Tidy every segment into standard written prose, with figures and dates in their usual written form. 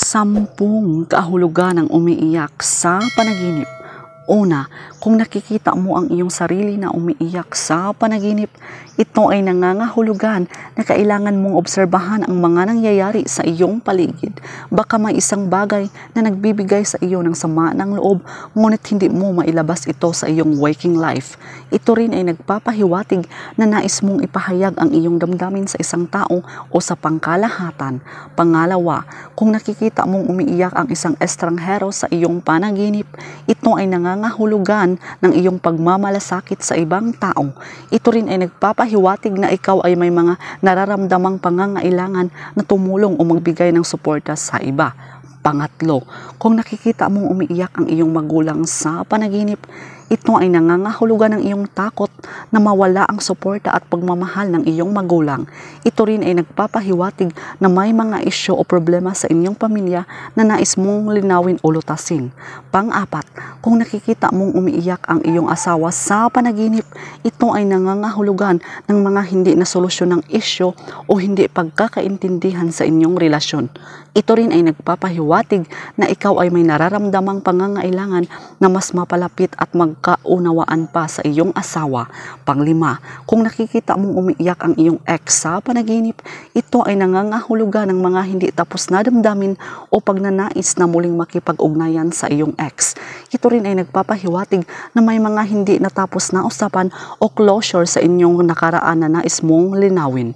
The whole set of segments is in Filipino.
10 kahulugan ng umiiyak sa panaginip. Una, kung nakikita mo ang iyong sarili na umiiyak sa panaginip, ito ay nangangahulugan na kailangan mong obserbahan ang mga nangyayari sa iyong paligid. Baka may isang bagay na nagbibigay sa iyo ng sama ng loob, ngunit hindi mo mailabas ito sa iyong waking life. Ito rin ay nagpapahiwatig na nais mong ipahayag ang iyong damdamin sa isang tao o sa pangkalahatan. Pangalawa, kung nakikita mong umiiyak ang isang estranghero sa iyong panaginip, ito ay nangangahulugan ng iyong pagmamalasakit sa ibang tao. Ito rin ay nagpapahiwatig na ikaw ay may mga nararamdamang pangangailangan na tumulong o magbigay ng suporta sa iba. Pangatlo, kung nakikita mong umiiyak ang iyong magulang sa panaginip, ito ay nangangahulugan ng iyong takot na mawala ang suporta at pagmamahal ng iyong magulang. Ito rin ay nagpapahiwatig na may mga isyu o problema sa inyong pamilya na nais mong linawin o lutasin. Pang-apat, kung nakikita mong umiiyak ang iyong asawa sa panaginip, ito ay nangangahulugan ng mga hindi na solusyon ng isyu o hindi pagkakaintindihan sa inyong relasyon. Ito rin ay nagpapahiwatig na ikaw ay may nararamdamang pangangailangan na mas mapalapit at magkaunawaan pa sa iyong asawa. Panglima, kung nakikita mong umiiyak ang iyong ex sa panaginip, ito ay nangangahulugan ng mga hindi tapos na damdamin o pagnanais na muling makipag-ugnayan sa iyong ex. Ito rin ay nagpapahiwatig na may mga hindi natapos na usapan o closure sa inyong nakaraan na nais mong linawin.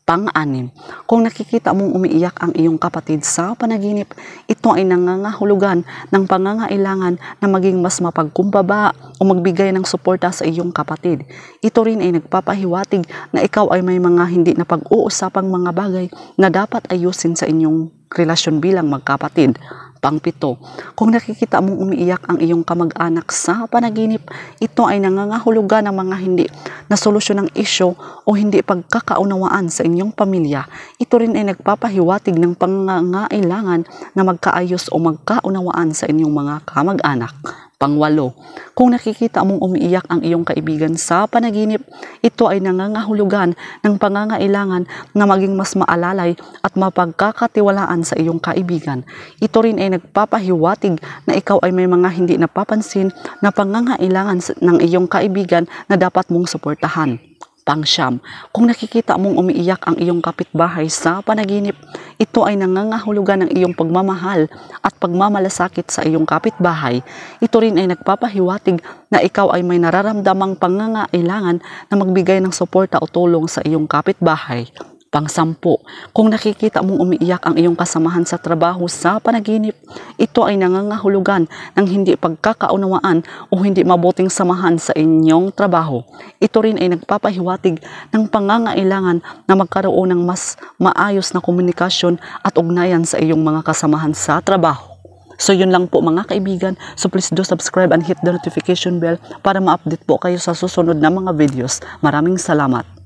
Pang-anim, kung nakikita mong umiiyak ang iyong kapatid sa panaginip, ito ay nangangahulugan ng pangangailangan na maging mas mapagkumbaba o magbigay ng suporta sa iyong kapatid. Ito rin ay nagpapahiwatig na ikaw ay may mga hindi na pag-uusapang mga bagay na dapat ayusin sa inyong relasyon bilang magkapatid. Pang-pito, kung nakikita mong umiiyak ang iyong kamag-anak sa panaginip, ito ay nangangahulugan ng mga hindi na solusyon ng isyu o hindi pagkakaunawaan sa inyong pamilya. Ito rin ay nagpapahiwatig ng pangangailangan na magkaayos o magkaunawaan sa inyong mga kamag-anak. Pangwalo, kung nakikita mong umiiyak ang iyong kaibigan sa panaginip, ito ay nangangahulugan ng pangangailangan na maging mas maalalay at mapagkakatiwalaan sa iyong kaibigan. Ito rin ay nagpapahiwatig na ikaw ay may mga hindi napapansin na pangangailangan ng iyong kaibigan na dapat mong suportahan. Pang-siyam, kung nakikita mong umiiyak ang iyong kapitbahay sa panaginip, ito ay nangangahulugan ng iyong pagmamahal at pagmamalasakit sa iyong kapitbahay. Ito rin ay nagpapahiwatig na ikaw ay may nararamdamang pangangailangan na magbigay ng suporta o tulong sa iyong kapitbahay. Pang-sampu, kung nakikita mong umiiyak ang iyong kasamahan sa trabaho sa panaginip, ito ay nangangahulugan ng hindi pagkakaunawaan o hindi mabuting samahan sa inyong trabaho. Ito rin ay nagpapahiwatig ng pangangailangan na magkaroon ng mas maayos na komunikasyon at ugnayan sa iyong mga kasamahan sa trabaho. So yun lang po mga kaibigan. So please do subscribe and hit the notification bell para ma-update po kayo sa susunod na mga videos. Maraming salamat.